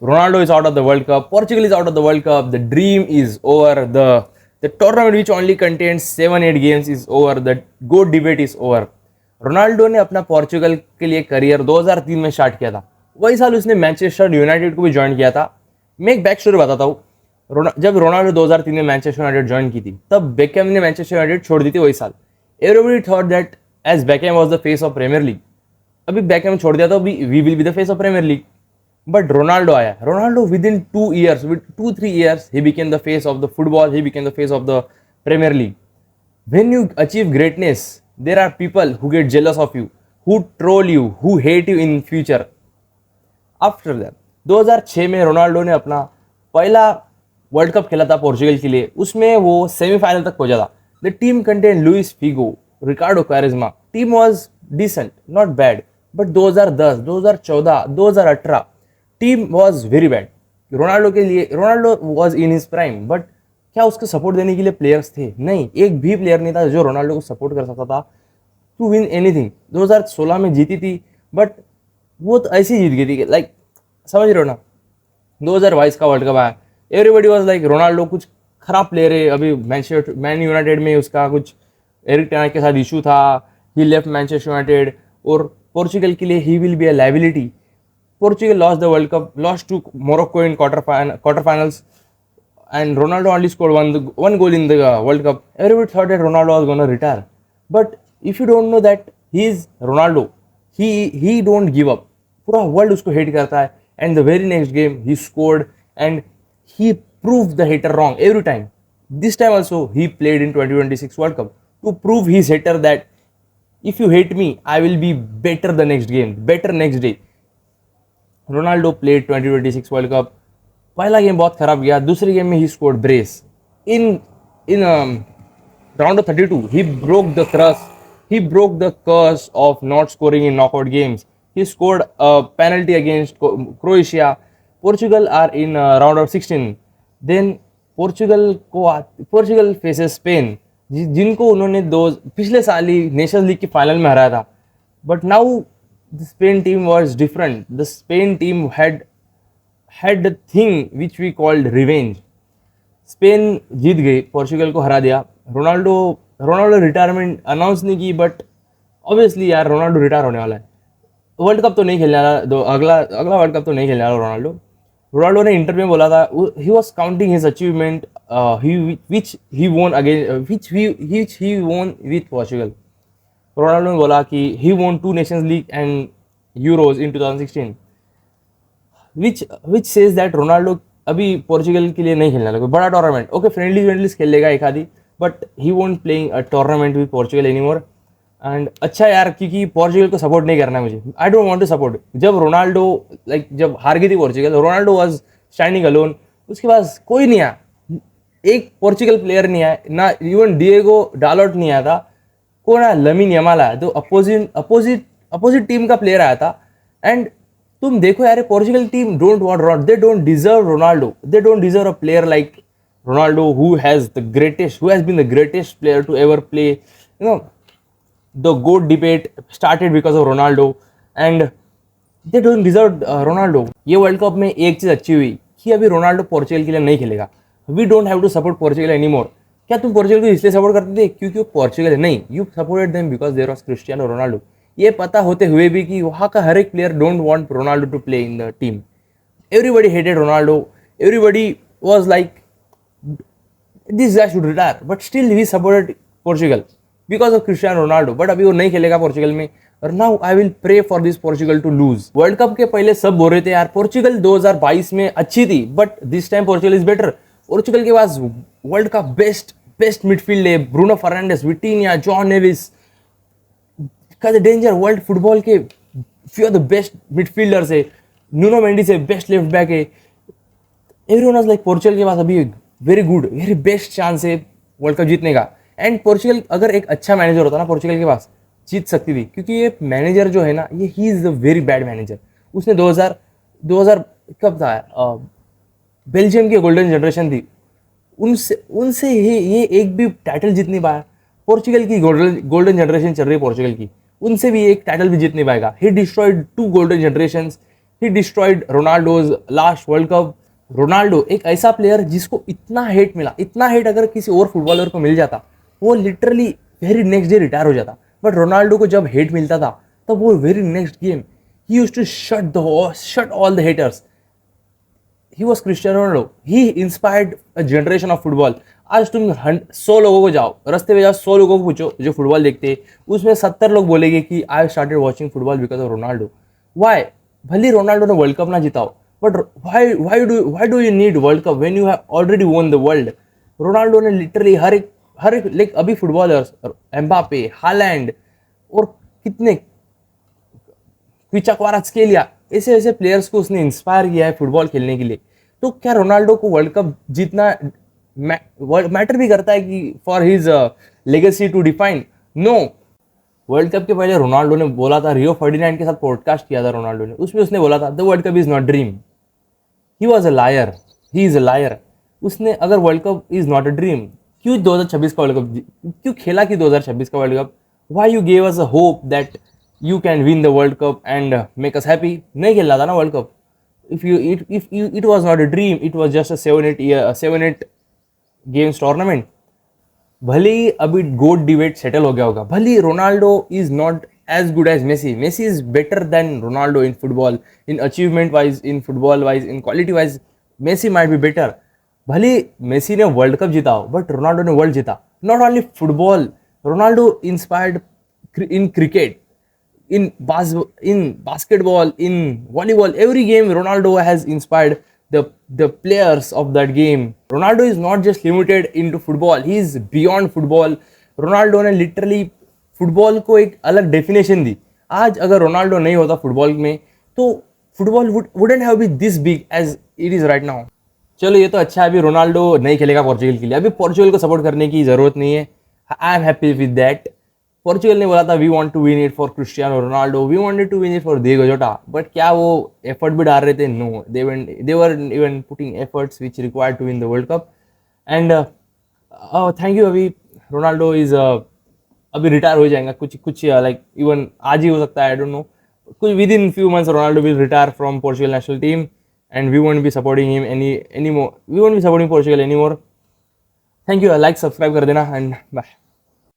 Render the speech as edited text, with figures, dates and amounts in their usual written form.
Ronaldo is out of the World Cup. Portugal is out of the World Cup. The dream is over. The tournament which only contains 7-8 games is over. The GOAT debate is over. Ronaldo ने अपना Portugal के लिए career 2003 में start किया था. वही साल उसने मैनचेस्टर यूनाइटेड को भी ज्वाइन किया था. मैं एक बैक स्टोरी बताता हूँ. जब रोनाल्डो 2003 में मैनचेस्टर यूनाइटेड ज्वाइन की थी, तब बेकहम ने मैनचेस्टर यूनाइटेड छोड़ दी थी वही साल. Everybody thought that as Beckham was the face of Premier League. अभी बेकहम छोड़ दिया तो we will be the face of Premier League. But Ronaldo आया. Ronaldo within 2 years, with 2-3 years, he became the face of the football. He became the face of the Premier League. When you achieve greatness, there are people who get jealous of you, who troll you, who hate you in future. After that, 2006 में Ronaldo ने अपना पहला world cup खेला था Portugal के लिए. उसमें वो सेमीफाइनल तक पहुंचा था. The team contained Luis Figo, Ricardo Quaresma. Team was decent, not bad. But 2010, 2014, 2018 team was very bad. Ronaldo के लिए, Ronaldo was in his prime, but क्या उसको सपोर्ट देने के लिए प्लेयर्स थे? नहीं, एक भी प्लेयर नहीं था जो रोनाल्डो को सपोर्ट कर सकता था टू विन एनीथिंग. 2016 में जीती थी, बट वो तो ऐसी जीत गई थी, लाइक समझ रहे हो ना. 2022 का वर्ल्ड कप आया, एवरीबडी वॉज लाइक रोनाल्डो कुछ खराब प्लेयर है. अभी मैन यूनाइटेड में उसका कुछ एरिक टेन के साथ इशू था. ही लेफ्ट मैनचेस्टर यूनाइटेड, और पोर्चुगल के लिए he will be a liability. Portugal lost the World Cup, lost to Morocco in quarterfinals, and Ronaldo only scored one goal in the World Cup. Everybody thought that Ronaldo was going to retire. But if you don't know that he is Ronaldo, he don't give up. पूरा world उसको hate करता है, and the very next game he scored and he proved the hater wrong every time. This time also he played in 2026 World Cup to prove his hater that if you hate me, I will be better the next game, better next day. Ronaldo played 2026 World Cup. पहला game बहुत खराब गया. दूसरे game में he scored brace in round of 32. He broke the curse of not scoring in knockout games. He scored penalty against Croatia. Portugal are in round of 16. Then Portugal faces Spain, जिनको उन्होंने पिछले साल ही Nations League के final में हराया था. But now the Spain team was different. The Spain team had a thing which we called revenge. Spain जीत गई, पोर्चुगल को हरा दिया. रोनाल्डो रिटायरमेंट अनाउंस नहीं की, बट ऑब्वियसली यार रोनाल्डो रिटायर होने वाला है. वर्ल्ड कप तो नहीं खेलने वाला, अगला वर्ल्ड कप तो नहीं खेलने वाला रोनाल्डो ने इंटरव्यू में बोला था, he was counting his achievement which he won with Portugal. Ronaldo ने बोला कि he won 2 nations league and euros in 2016, which says that Ronaldo अभी पोर्चुगल के लिए नहीं खेलने लगा. बड़ा टूर्नामेंट ओके, फ्रेंडलीज खेल लेगा एक आधी, but he won't playing a tournament with Portugal anymore. And अच्छा यार, क्योंकि पोर्चुगल को सपोर्ट नहीं करना है मुझे. I don't want to support. जब रोनाल्डो जब हार गई थी Portugal, Ronaldo was standing alone. उसके पास कोई नहीं आया, एक पोर्चुगल प्लेयर नहीं आया ना, इवन डिएगो डालोट नहीं आया था. कौन आया? लमीन यमाल आया, तो अपोजिट टीम का प्लेयर आया था. एंड तुम देखो यार, Portugal team don't want Ronaldo, they don't deserve Ronaldo, they don't deserve a player like Ronaldo, who has been the greatest player to ever play. You know, the GOAT debate started because of Ronaldo, and they don't deserve Ronaldo. ये world cup में एक चीज़ अच्छी हुई कि अभी Ronaldo Portugal के लिए नहीं खेलेगा. We don't have to support Portugal anymore. क्या तुम पोर्चुगल को इसलिए सपोर्ट करते थे क्योंकि वो पोर्चुगल है? नहीं, you supported them because there was Cristiano Ronaldo. ये पता होते हुए भी कि वहाँ का हर एक player don't want Ronaldo to play in the team. Everybody hated Ronaldo. Everybody was like this guy should retire, but still we supported Portugal because of Cristiano Ronaldo. But अभी वो नहीं खेलेगा पोर्चुगल में, और now I will pray for this Portugal to lose. World cup के पहले सब बोल रहे थे यार पोर्चुगल 2022 में अच्छी थी, but this time Portugal is better. Portugal के पास वर्ल्ड का बेस्ट मिडफील्ड है. Bruno Fernandes, Vitinha, John Neves का डेंजर. वर्ल्ड फुटबॉल के few of the best midfielders है. न्यूनो मेंडिस है, बेस्ट लेफ्ट बैक है. एवरीवन वाज लाइक पोर्चुगल के पास अभी very good, very best chance है वर्ल्ड कप जीतने का. एंड पोर्चुगल अगर एक अच्छा मैनेजर होता ना पोर्चुगल के पास, जीत सकती थी. क्योंकि ये मैनेजर जो है ना, ये he is a very bad manager. उसने 2000 कब था, बेल्जियम की गोल्डन जनरेशन थी, उनसे ये एक भी टाइटल जीत नहीं पाया. पोर्चुगल की गोल्डन जनरेशन चल रही है पोर्चुगल की, उनसे भी एक टाइटल भी जीत नहीं पाएगा. He destroyed 2 golden generations. He destroyed Ronaldo's last world cup. Ronaldo एक ऐसा प्लेयर जिसको इतना हेट मिला, इतना हेट अगर किसी और फुटबॉलर को मिल जाता वो literally very next day retire हो जाता. बट रोनाल्डो को जब हेट मिलता था तब वो very next game he used to shut all the haters. He was Cristiano Ronaldo. He inspired a generation of football. आज तुम 100 लोगों को जाओ, रास्ते में जाओ, 100 लोगों को पूछो जो फुटबॉल देखते हैं, उसमें 70 लोग बोलेंगे कि I started watching football because of Ronaldo. Why? भले रोनाल्डो ने वर्ल्ड कप ना जिताओ, but why do you need world cup when you have already won the world? Ronaldo ने लिटरली हर एक लाइक अभी फुटबॉलर्स एम्बापे, हालैंड और कितने क्विचाक्वारात्स्केलिया ऐसे ऐसे प्लेयर्स को उसने इंस्पायर किया है फुटबॉल खेलने के लिए. तो क्या रोनाल्डो को वर्ल्ड कप जीतना मैटर भी करता है कि for his legacy to define? No. World cup के पहले रोनाल्डो ने बोला था, रियो फर्डिनैंड के साथ पॉडकास्ट किया था रोनाल्डो ने, उसमें उसने बोला था the world cup is not dream. He was a liar, he is a liar. उसने अगर world cup is not a dream, क्यों 2026 का वर्ल्ड कप क्यों खेला कि 2026 का world cup? Why you gave us a hope that you can win the world cup and make us happy? नहीं खेल रहा था ना world cup. if it was not a dream, it was just a 7-8 games tournament. भले ही अभी गोट debate settle हो गया होगा, भले ही Ronaldo is not as good as Messi. Messi is better than Ronaldo in football, in achievement wise, in football wise, in quality wise Messi might be better. भले Messi ने world cup जीता हो, but Ronaldo ने world जीता. Not only football, Ronaldo inspired in cricket, in basketball, in volleyball, every game Ronaldo has inspired the players of that game. Ronaldo is not just limited into football, he is beyond football. Ronaldo ने literally football को एक अलग definition दी. आज अगर Ronaldo नहीं होता football में तो football wouldn't have been this big as it is right now. चलो ये तो अच्छा है, अभी रोनाल्डो नहीं खेलेगा पोर्चुगल के लिए, अभी पोर्चुगल को सपोर्ट करने की जरूरत नहीं है. I am happy with that. Portugal ने बोला था we want to win it for Cristiano Ronaldo, we wanted to win it for Diego Jota, but क्या वो एफर्ट भी डाल रहे थे? No, they were even putting efforts which required to win the world cup. And thank you. अभी Ronaldo is अभी retire हो जाएगा, कुछ लाइक इवन आज ही हो सकता है, आई डोंट नो. कुछ within few months Ronaldo will retire from Portugal national team and we won't be supporting him any more. We won't be supporting Portugal any more. Thank you. Like subscribe कर देना and bye.